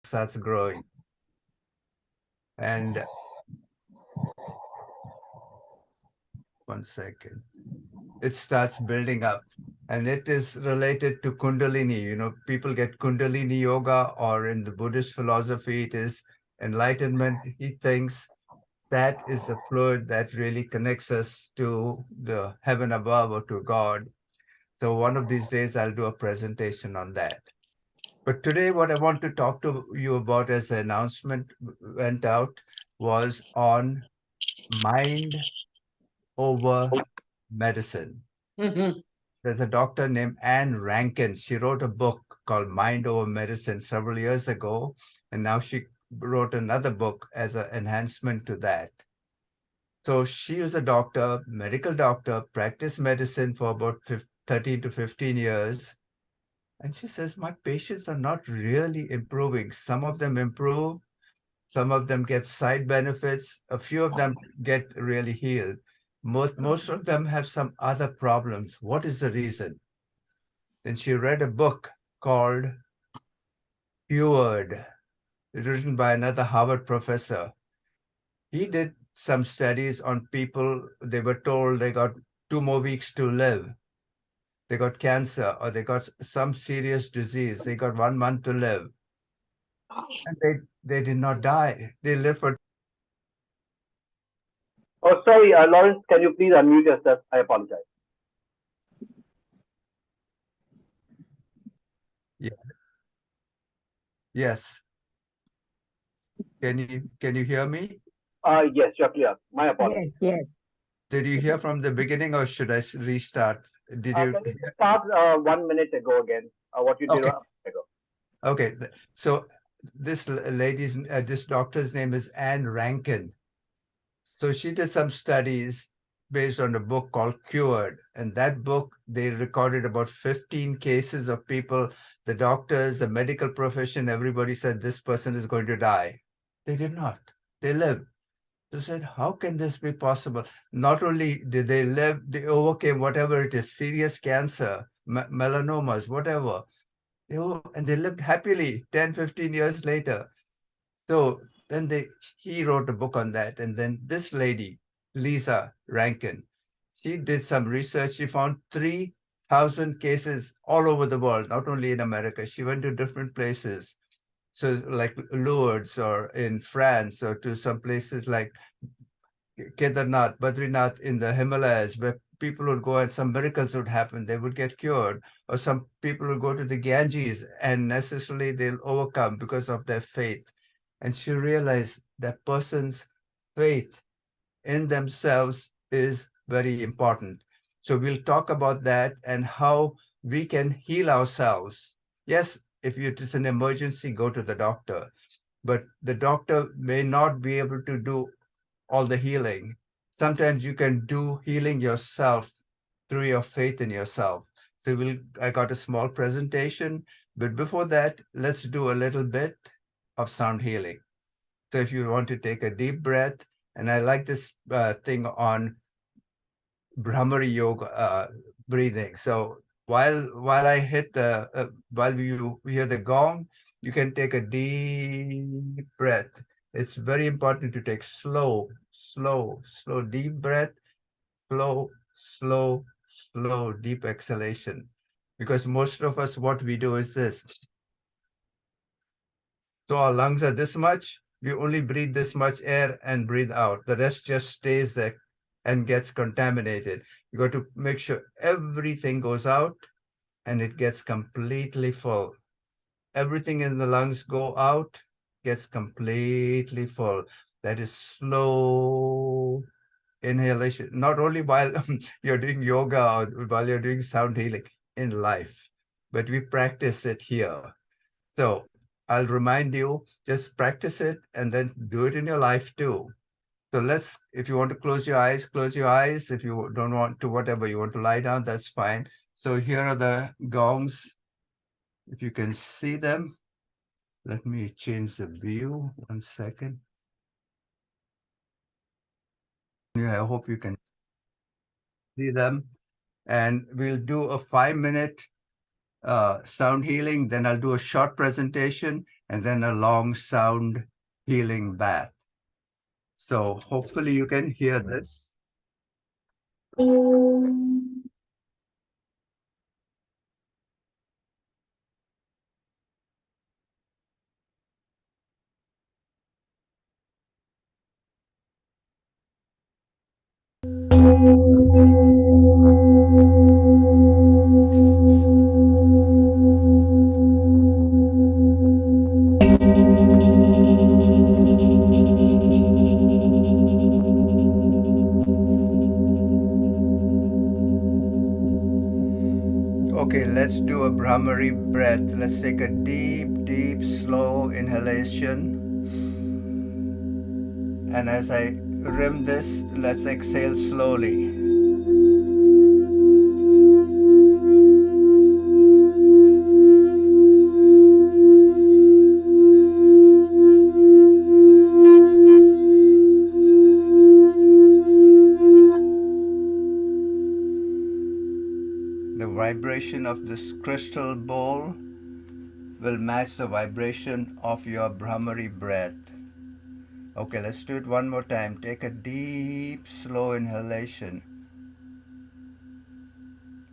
starts growing. And one second, it starts building up. And it is related to Kundalini. You know, people get Kundalini yoga, or in the Buddhist philosophy, it is enlightenment. He thinks that is the fluid that really connects us to the heaven above or to God. So one of these days, I'll do a presentation on that. But today, what I want to talk to you about as the announcement went out was on mind over medicine. Mm-hmm. There's a doctor named Anne Rankin. She wrote a book called Mind Over Medicine several years ago, and now she wrote another book as an enhancement to that. So she was a doctor, medical doctor, practiced medicine for about 13 to 15 years. And she says, my patients are not really improving. Some of them improve, some of them get side benefits, a few of them get really healed. Most of them have some other problems. What is the reason? Then she read a book called Cured, written by another Harvard professor. He did some studies on people. They were told they got 2 more weeks to live. They got cancer or they got some serious disease. They got 1 month to live. And they did not die. They lived for. Oh, sorry, Lawrence, can you please unmute yourself? I apologize. Yeah. Yes. Can you hear me? Yes, you're clear. My apologies. Yes. Did you hear from the beginning, or should I restart? Did you Can you hear? start 1 minute ago again? What you did Okay. 1 minute ago? Okay. So this doctor's name is Anne Rankin. So she did some studies based on a book called Cured. And that book, they recorded about 15 cases of people, the doctors, the medical profession, everybody said this person is going to die. They did not. They lived. So said, how can this be possible? Not only did they live, they overcame whatever it is, serious cancer, melanomas, whatever. And they lived happily 10, 15 years later. So then he wrote a book on that. And then this lady, Lisa Rankin, she did some research. She found 3,000 cases all over the world, not only in America. She went to different places. So like Lourdes or in France, or to some places like Kedarnath, Badrinath in the Himalayas, where people would go and some miracles would happen. They would get cured. Or some people would go to the Ganges and necessarily they'll overcome because of their faith. And she realized that person's faith in themselves is very important. So we'll talk about that and how we can heal ourselves. Yes, if it is an emergency, go to the doctor. But the doctor may not be able to do all the healing. Sometimes you can do healing yourself through your faith in yourself. So I got a small presentation, but before that, let's do a little bit of sound healing. So if you want to take a deep breath, and I like this thing on Brahmari yoga breathing. So while I hit while you hear the gong, you can take a deep breath. It's very important to take slow, deep breath, slow, deep exhalation. Because most of us, what we do is this. So our lungs are this much, we only breathe this much air and breathe out. The rest just stays there and gets contaminated. You got to make sure everything goes out and it gets completely full. Everything in the lungs go out, gets completely full. That is slow inhalation, not only while you're doing yoga or while you're doing sound healing, in life, but we practice it here. So I'll remind you, just practice it and then do it in your life too. So if you want to close your eyes, close your eyes. If you don't want to, whatever, you want to lie down, that's fine. So here are the gongs. If you can see them, let me change the view. 1 second. Yeah, I hope you can see them. And we'll do a 5-minute sound healing. Then I'll do a short presentation. and then a long sound healing bath. So hopefully you can hear this. Okay, let's do a Brahmari breath. Let's take a deep, deep, slow inhalation. And as I rim this, let's exhale slowly. The vibration of this crystal bowl will match the vibration of your Brahmari breath. Okay, let's do it one more time. Take a deep, slow inhalation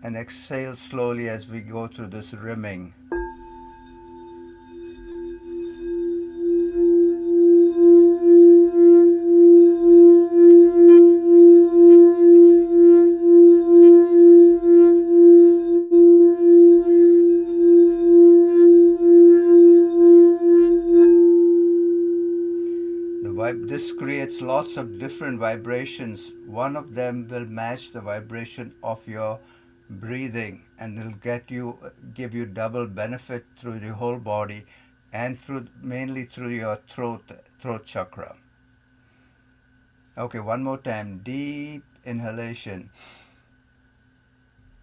and exhale slowly as we go through this rimming. This creates lots of different vibrations. One of them will match the vibration of your breathing, and will give you double benefit through the whole body and mainly through your throat chakra. Okay, one more time. Deep inhalation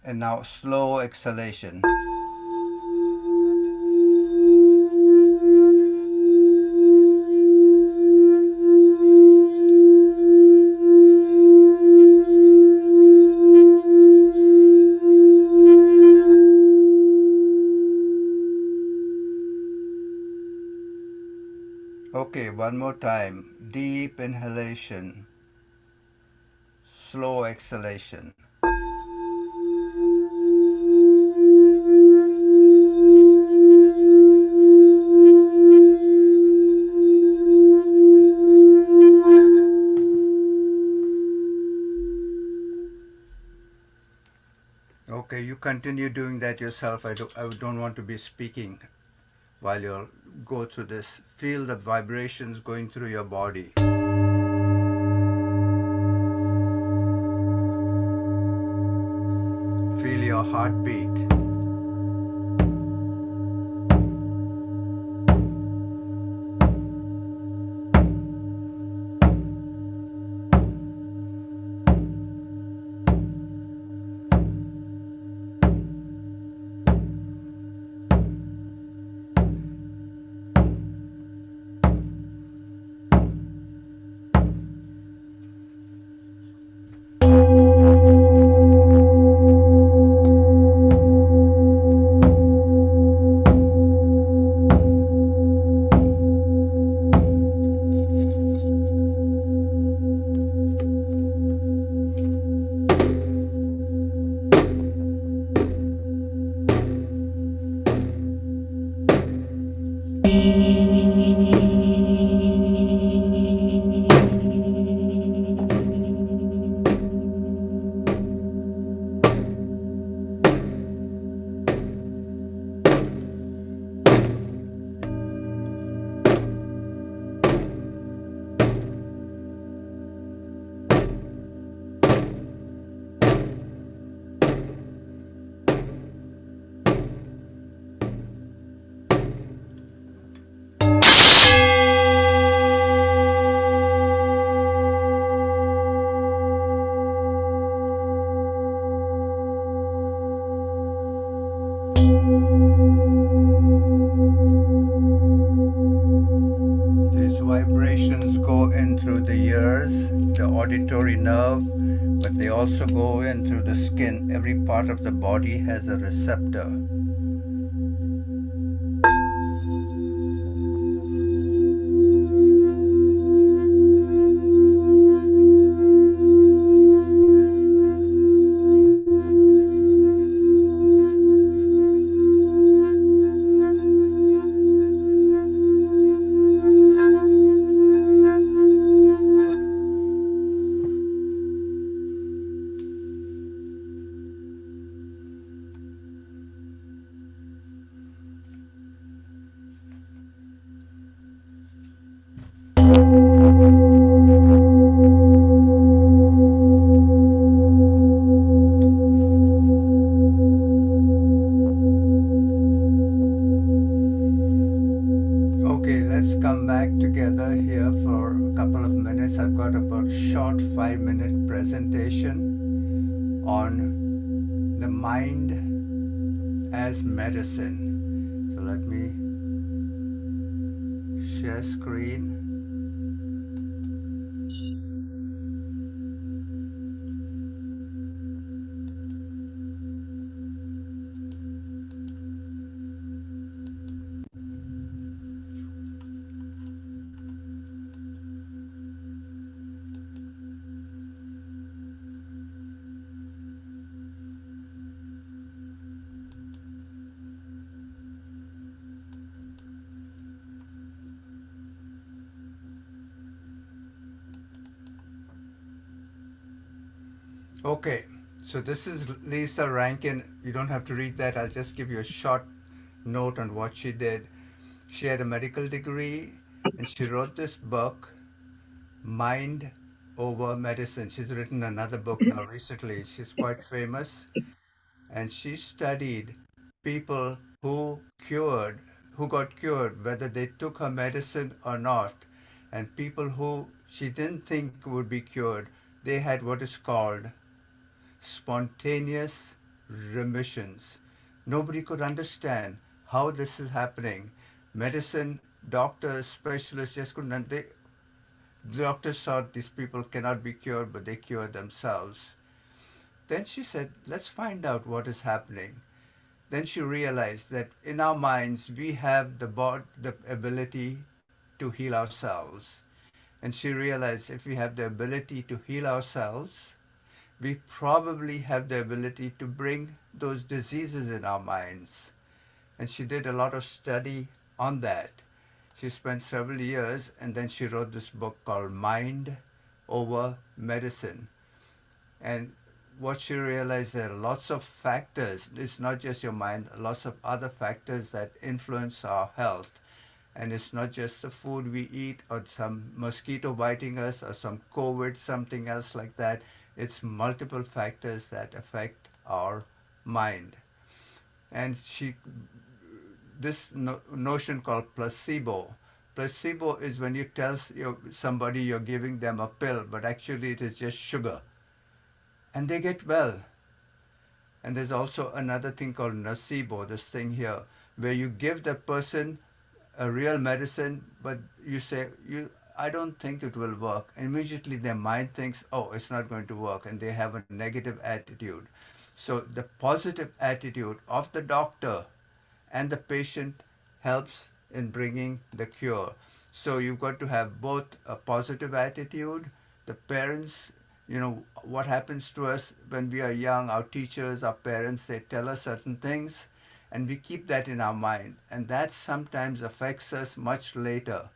and now slow exhalation. Okay, one more time. Deep inhalation, slow exhalation. Okay, you continue doing that yourself. I don't want to be speaking while you go through this. Feel the vibrations going through your body. Feel your heartbeat. Vibrations go in through the ears, the auditory nerve, but they also go in through the skin. Every part of the body has a receptor. let's come back together here for a couple of minutes. I've got about short 5-minute presentation on the mind as medicine. So let me share screen. Okay, so this is Lisa Rankin. You don't have to read that. I'll just give you a short note on what she did. She had a medical degree and she wrote this book, Mind Over Medicine. She's written another book now recently. She's quite famous. And she studied people cured, who got cured, whether they took her medicine or not. And people who she didn't think would be cured, they had what is called spontaneous remissions. Nobody could understand how this is happening. Medicine, doctors, specialists just couldn't. The doctors thought these people cannot be cured, but they cure themselves. Then she said, let's find out what is happening. Then she realized that in our minds, we have the ability to heal ourselves. And she realized if we have the ability to heal ourselves, we probably have the ability to bring those diseases in our minds. And she did a lot of study on that. She spent several years and then she wrote this book called Mind Over Medicine. And what she realized, there are lots of factors. It's not just your mind, lots of other factors that influence our health. And it's not just the food we eat or some mosquito biting us or some COVID, something else like that. It's multiple factors that affect our mind. And this notion called placebo. Placebo is when you tell somebody you're giving them a pill, but actually it is just sugar. And they get well. And there's also another thing called nocebo, this thing here, where you give the person a real medicine, but you say, I don't think it will work. Immediately their mind thinks, oh, it's not going to work, and they have a negative attitude. So the positive attitude of the doctor and the patient helps in bringing the cure. So you've got to have both a positive attitude. The parents, what happens to us when we are young, our teachers, our parents, they tell us certain things and we keep that in our mind. And that sometimes affects us much later.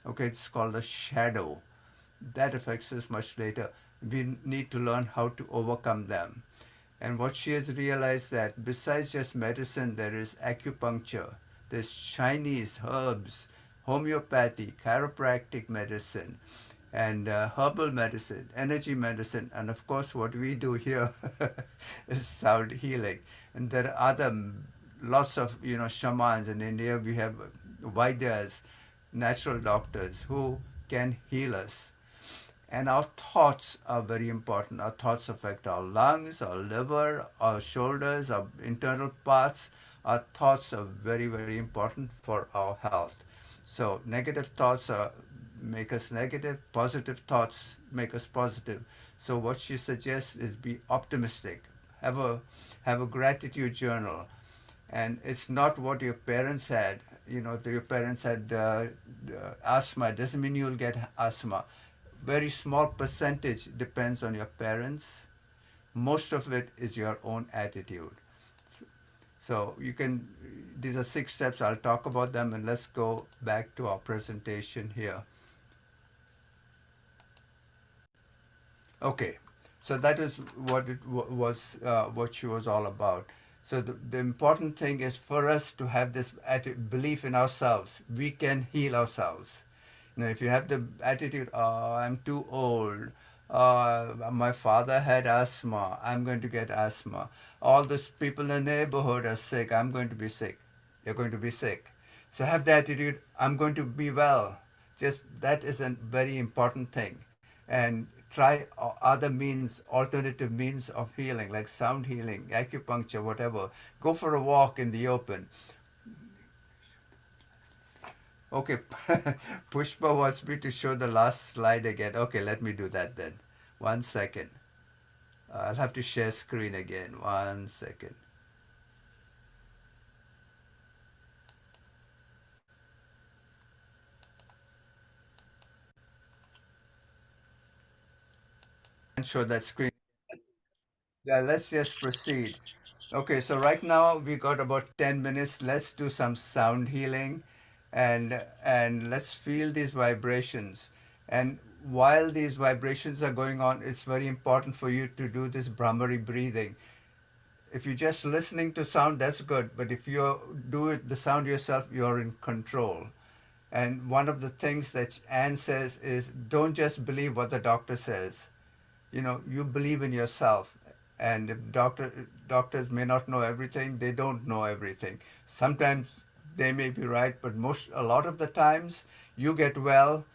Okay, it's called a shadow. That affects us much later. We need to learn how to overcome them. And what she has realized that besides just medicine, there is acupuncture, there's Chinese herbs, homeopathy, chiropractic medicine, and herbal medicine, energy medicine, and of course what we do here is sound healing. And there are lots of shamans in India. We have Vaidyas, natural doctors who can heal us. And our thoughts are very important. Our thoughts affect our lungs, our liver, our shoulders, our internal parts. Our thoughts are very, very important for our health. So negative thoughts make us negative. Positive thoughts make us positive. So what she suggests is be optimistic. Have a gratitude journal. And it's not what your parents had. If your parents had asthma, it doesn't mean you'll get asthma. Very small percentage depends on your parents. Most of it is your own attitude. So these are 6 steps. I'll talk about them and let's go back to our presentation here. Okay, so that is what it was, what she was all about. So the important thing is for us to have this belief in ourselves. We can heal ourselves. If you have the attitude, oh, I'm too old, my father had asthma, I'm going to get asthma, all these people in the neighborhood are sick, I'm going to be sick, you're going to be sick. So have the attitude, I'm going to be well. Just that is a very important thing. And try other means, alternative means of healing, like sound healing, acupuncture, whatever. Go for a walk in the open. Okay, Pushpa wants me to show the last slide again. Okay, let me do that then. 1 second. I'll have to share screen again. 1 second. And show that screen. Yeah, let's just proceed. Okay, so right now we got about 10 minutes. Let's do some sound healing and let's feel these vibrations. And while these vibrations are going on, it's very important for you to do this Brahmari breathing. If you're just listening to sound, that's good. But if you do it, the sound yourself, you're in control. And one of the things that Anne says is don't just believe what the doctor says. You believe in yourself. And if doctors may not know everything, they don't know everything. Sometimes they may be right, but a lot of the times you get well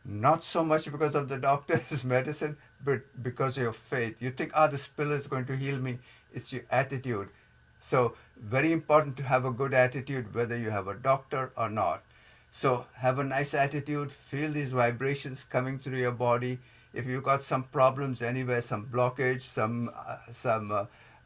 not so much because of the doctor's medicine, but because of your faith. You think, this pill is going to heal me. It's your attitude. So, very important to have a good attitude, whether you have a doctor or not. So, have a nice attitude, feel these vibrations coming through your body. If you've got some problems anywhere, some blockage, some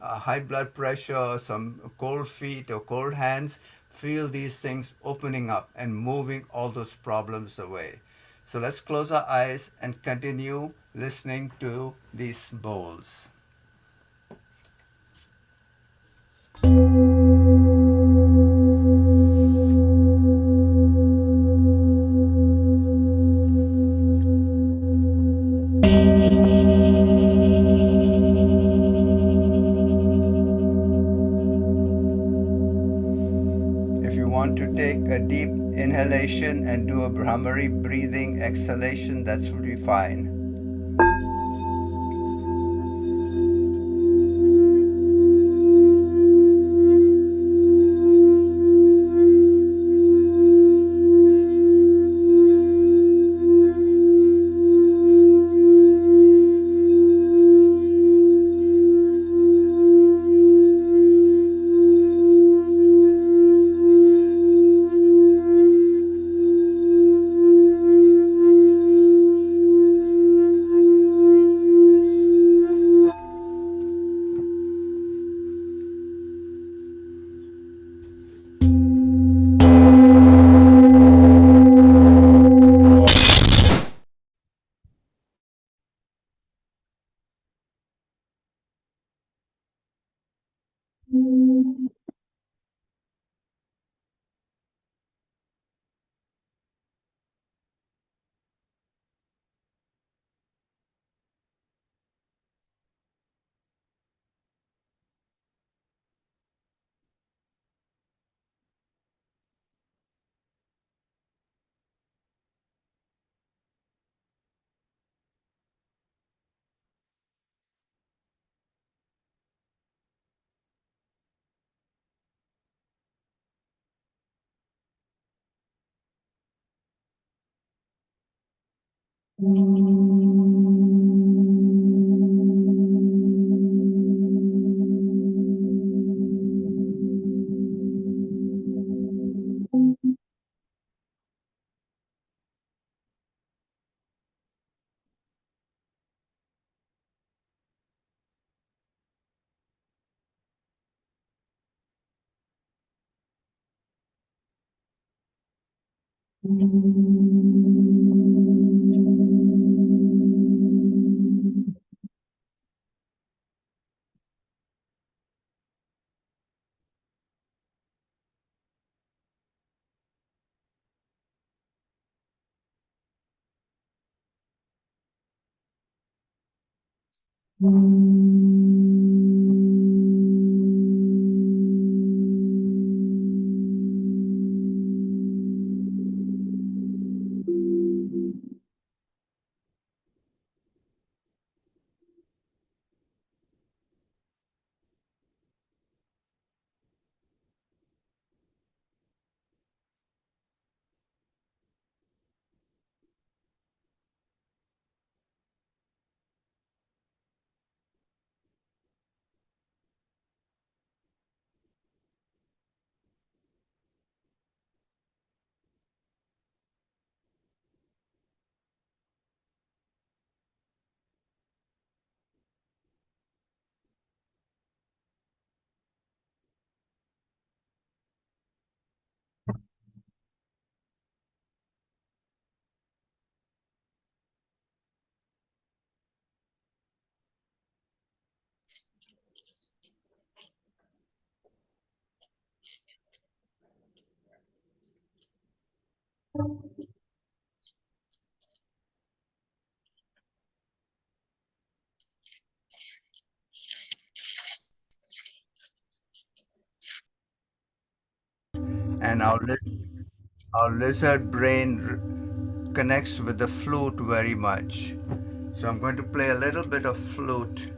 high blood pressure, some cold feet or cold hands, feel these things opening up and moving all those problems away. So let's close our eyes and continue listening to these bowls. If you want to take a deep inhalation and do a Brahmari breathing exhalation, that's would be fine. and our lizard brain connects with the flute very much. So I'm going to play a little bit of flute.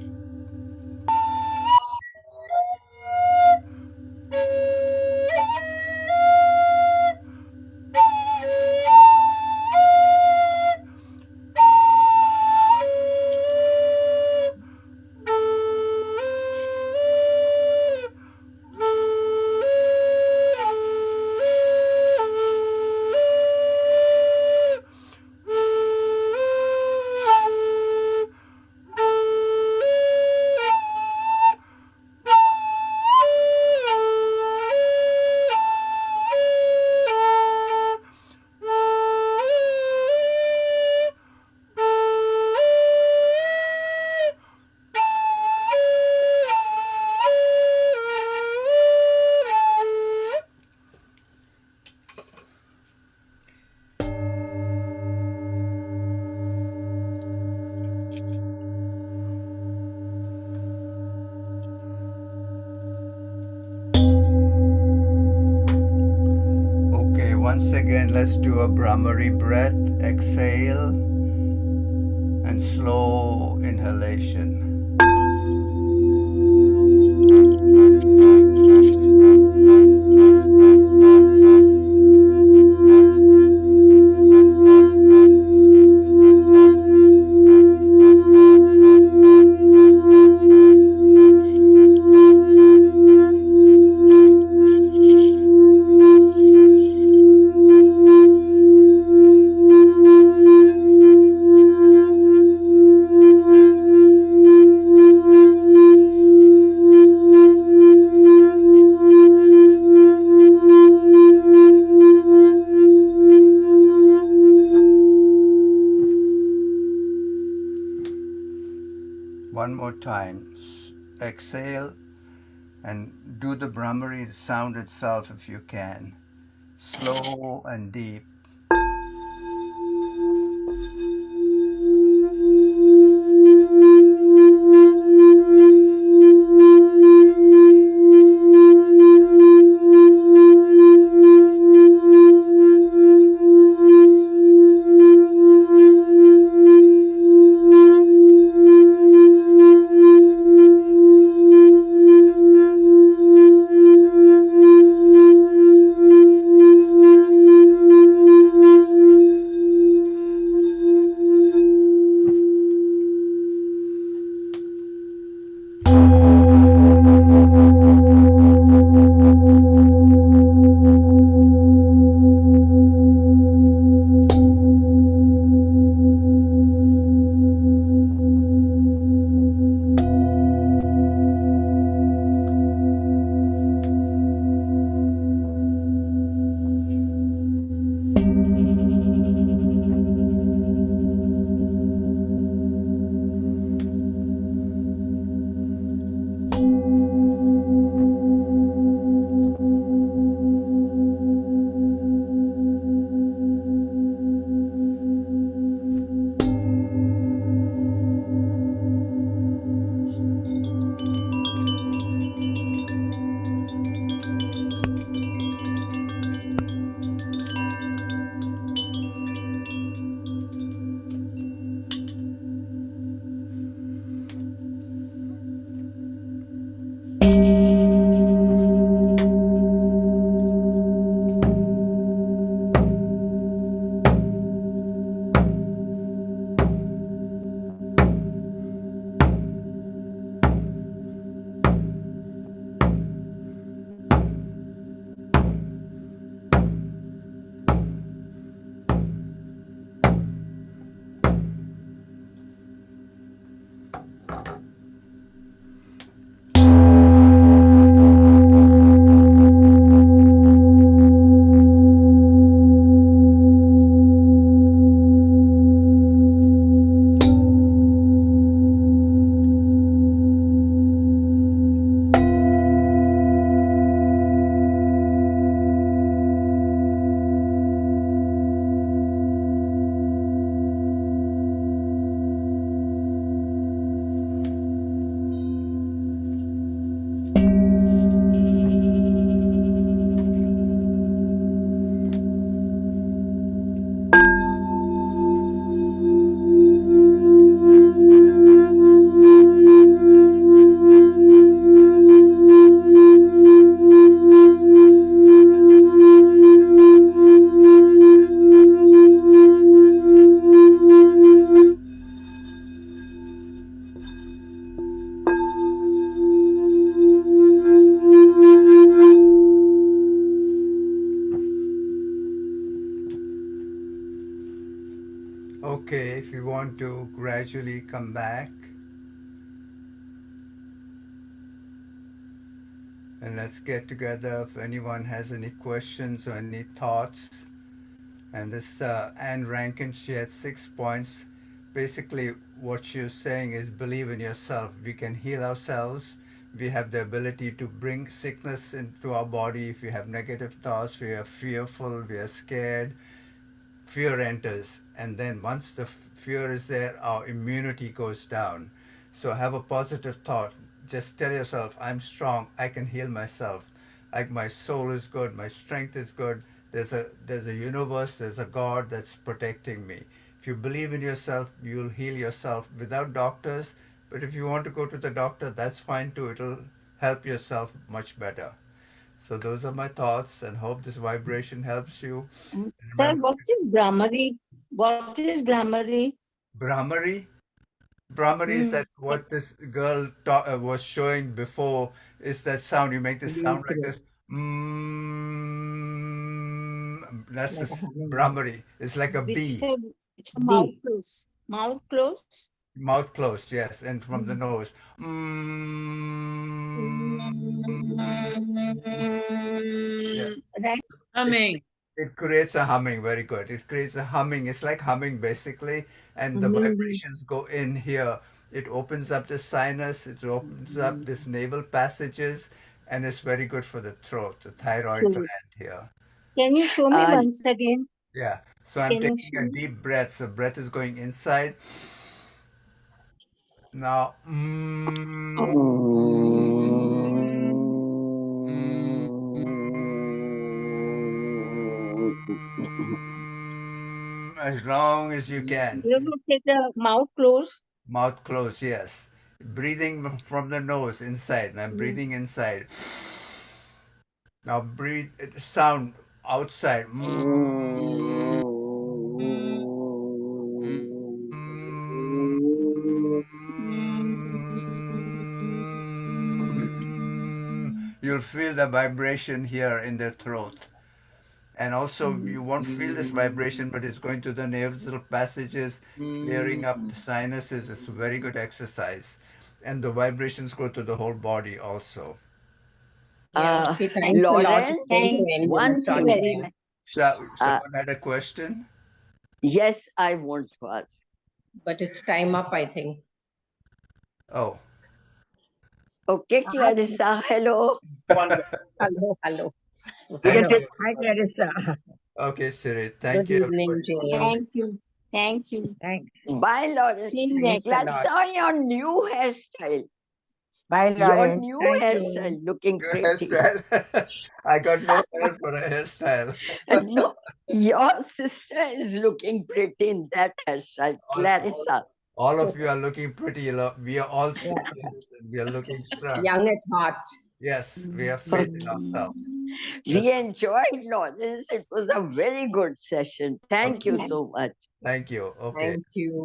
Okay, once again, let's do a Brahmari breath. Exhale and slow inhalation. One more time. Exhale and do the Brahmari sound itself if you can. Slow and deep. Okay, if you want to gradually come back, and let's get together if anyone has any questions or any thoughts. And this Anne Rankin, she had 6 points. Basically, what she was saying is believe in yourself. We can heal ourselves. We have the ability to bring sickness into our body. If we have negative thoughts, we are fearful, we are scared, fear enters, and then once the fear is there, our immunity goes down. So have a positive thought. Just tell yourself, I'm strong, I can heal myself. Like my soul is good, my strength is good. There's a universe, there's a God that's protecting me. If you believe in yourself, you'll heal yourself without doctors. But if you want to go to the doctor, that's fine too. It'll help yourself much better. So those are my thoughts, and hope this vibration helps you. Sir, Remember, what is Brahmari? What is Brahmari? Brahmari. Brahmari is that what this girl was showing before is that sound. You make this sound like this. That's Like a this humming. Brahmari. It's like a bee. It's a mouth close. Mouth close. Mouth closed, yes, and from the nose. Yeah. Right? Humming. It creates a humming. Very good. It creates a humming. It's like humming basically, and the vibrations go in here. It opens up the sinus. It opens up this naval passages, and it's very good for the throat, the thyroid True. gland here. Can you show me Uh, once again? Yeah. So I'm Can you taking show a me? deep breath. So breath is going inside. Now, as long as you can. You have to take the mouth close. Mouth closed, yes. Breathing from the nose inside. And I'm breathing inside. Now breathe sound outside. You'll feel the vibration here in the throat. And also, you won't feel this vibration, but it's going to the nasal passages, clearing up the sinuses. It's a very good exercise. And the vibrations go to the whole body also. Okay, thanks a lot. Lawrence, It's going to end in one a Thank you short very time. much. So, someone had a question? yes, I want to ask. But it's time up, I think. Oh, Okay, Clarissa, hello. Hello, hello. thank Hello. you. Hi, Clarissa. Okay, Siri. Thank Good you, evening, everybody. Jane. Thank you. Thank you. Thanks. Bye, Lawrence. See you next. Clarissa, on your new hairstyle. Bye, Your Lawrence. new Thank you. hairstyle looking Good pretty. hairstyle. I got no hair for a hairstyle. No, your sister is looking pretty in that hairstyle, Clarissa. All of you are looking pretty. We are all seniors and we are looking strong. Young at heart. Yes, we have faith in ourselves. We enjoyed, Lawrence. It was a very good session. Thank you Okay. so much. Thank you. Okay. Thank you.